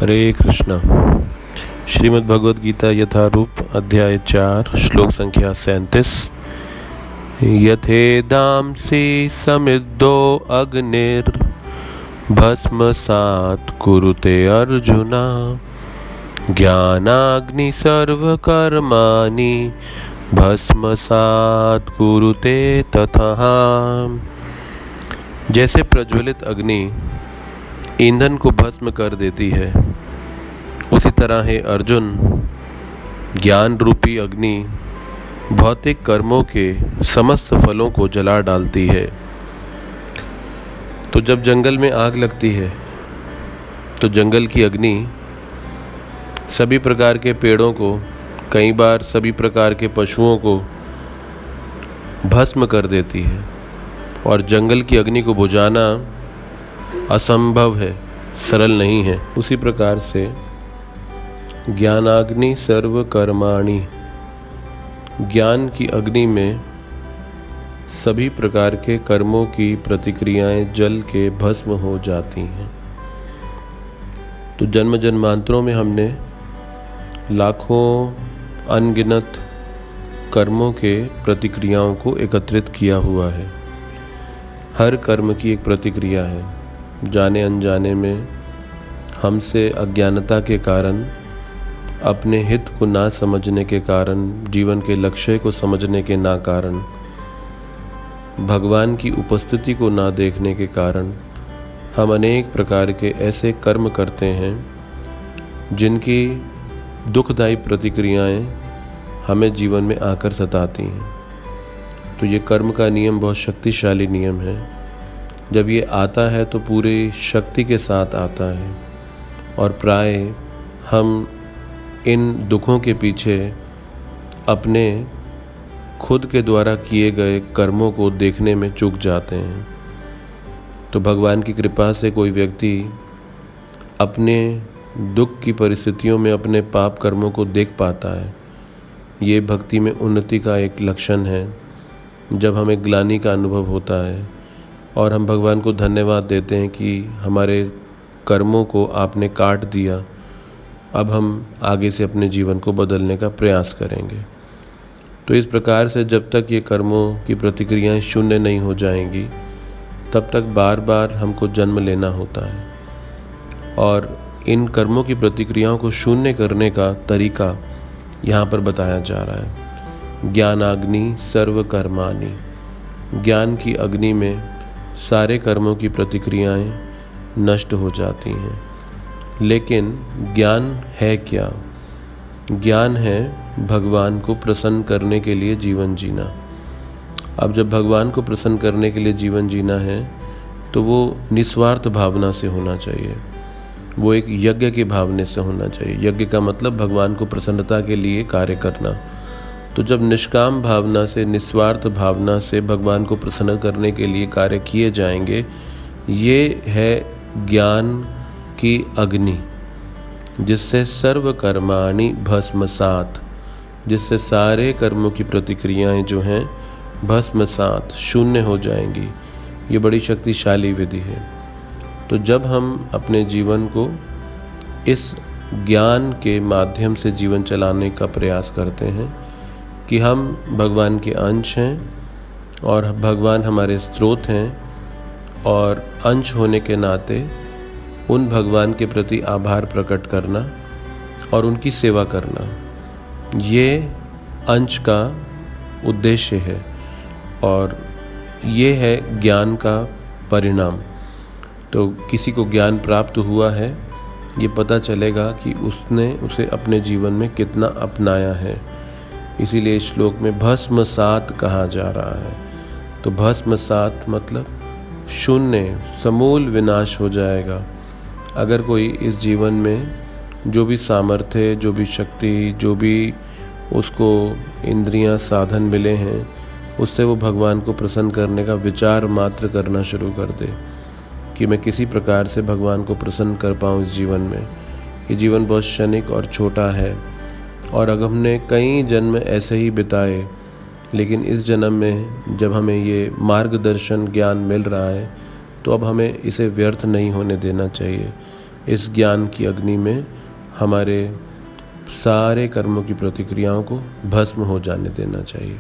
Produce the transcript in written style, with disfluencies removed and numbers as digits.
हरे कृष्णा। श्रीमद् भगवद गीता यथारूप अध्याय 4 श्लोक संख्या 37। यथेदांसि समिद्धो अग्निर भस्मसात् कुरुते अर्जुना ज्ञानाग्नि सर्वकर्माणि भस्मसात् कुरुते तथा। जैसे प्रज्वलित अग्नि ईंधन को भस्म कर देती है, उसी तरह है अर्जुन, ज्ञान रूपी अग्नि भौतिक कर्मों के समस्त फलों को जला डालती है। तो जब जंगल में आग लगती है तो जंगल की अग्नि सभी प्रकार के पेड़ों को, कई बार सभी प्रकार के पशुओं को भस्म कर देती है, और जंगल की अग्नि को बुझाना असंभव है, सरल नहीं है। उसी प्रकार से ज्ञानाग्नि सर्वकर्माणि, ज्ञान की अग्नि में सभी प्रकार के कर्मों की प्रतिक्रियाएं जल के भस्म हो जाती हैं। तो जन्म जन्मांतरों में हमने लाखों अनगिनत कर्मों के प्रतिक्रियाओं को एकत्रित किया हुआ है। हर कर्म की एक प्रतिक्रिया है। जाने अनजाने में हमसे अज्ञानता के कारण, अपने हित को ना समझने के कारण, जीवन के लक्ष्य को समझने के ना कारण, भगवान की उपस्थिति को ना देखने के कारण हम अनेक प्रकार के ऐसे कर्म करते हैं जिनकी दुखदायी प्रतिक्रियाएं हमें जीवन में आकर सताती हैं। तो ये कर्म का नियम बहुत शक्तिशाली नियम है। जब ये आता है तो पूरी शक्ति के साथ आता है, और प्राय हम इन दुखों के पीछे अपने खुद के द्वारा किए गए कर्मों को देखने में चूक जाते हैं। तो भगवान की कृपा से कोई व्यक्ति अपने दुख की परिस्थितियों में अपने पाप कर्मों को देख पाता है। ये भक्ति में उन्नति का एक लक्षण है। जब हमें ग्लानि का अनुभव होता है और हम भगवान को धन्यवाद देते हैं कि हमारे कर्मों को आपने काट दिया, अब हम आगे से अपने जीवन को बदलने का प्रयास करेंगे। तो इस प्रकार से जब तक ये कर्मों की प्रतिक्रियाएं शून्य नहीं हो जाएंगी, तब तक बार बार हमको जन्म लेना होता है। और इन कर्मों की प्रतिक्रियाओं को शून्य करने का तरीका यहाँ पर बताया जा रहा है। ज्ञानाग्नि सर्वकर्माणि, ज्ञान की अग्नि में सारे कर्मों की प्रतिक्रियाएं नष्ट हो जाती हैं। लेकिन ज्ञान है क्या? ज्ञान है भगवान को प्रसन्न करने के लिए जीवन जीना। अब जब भगवान को प्रसन्न करने के लिए जीवन जीना है तो वो निस्वार्थ भावना से होना चाहिए। वो एक यज्ञ के भावने से होना चाहिए। यज्ञ का मतलब भगवान को प्रसन्नता के लिए कार्य करना। तो जब निष्काम भावना से, निस्वार्थ भावना से भगवान को प्रसन्न करने के लिए कार्य किए जाएंगे, ये है ज्ञान की अग्नि, जिससे सर्व कर्माणि भस्मसात्, जिससे सारे कर्मों की प्रतिक्रियाएं जो हैं भस्मसात्, शून्य हो जाएंगी। ये बड़ी शक्तिशाली विधि है। तो जब हम अपने जीवन को इस ज्ञान के माध्यम से जीवन चलाने का प्रयास करते हैं कि हम भगवान के अंश हैं और भगवान हमारे स्रोत हैं, और अंश होने के नाते उन भगवान के प्रति आभार प्रकट करना और उनकी सेवा करना, ये अंश का उद्देश्य है, और ये है ज्ञान का परिणाम। तो किसी को ज्ञान प्राप्त हुआ है, ये पता चलेगा कि उसने उसे अपने जीवन में कितना अपनाया है। इसीलिए इस श्लोक में भस्मसात् कहा जा रहा है। तो भस्मसात् मतलब शून्य, समूल विनाश हो जाएगा। अगर कोई इस जीवन में जो भी सामर्थ्य, जो भी शक्ति, जो भी उसको इंद्रियां, साधन मिले हैं, उससे वो भगवान को प्रसन्न करने का विचार मात्र करना शुरू कर दे कि मैं किसी प्रकार से भगवान को प्रसन्न कर पाऊँ इस जीवन में। ये जीवन बहुत क्षणिक और छोटा है, और अगर हमने कई जन्म ऐसे ही बिताए, लेकिन इस जन्म में जब हमें ये मार्गदर्शन ज्ञान मिल रहा है तो अब हमें इसे व्यर्थ नहीं होने देना चाहिए। इस ज्ञान की अग्नि में हमारे सारे कर्मों की प्रतिक्रियाओं को भस्म हो जाने देना चाहिए।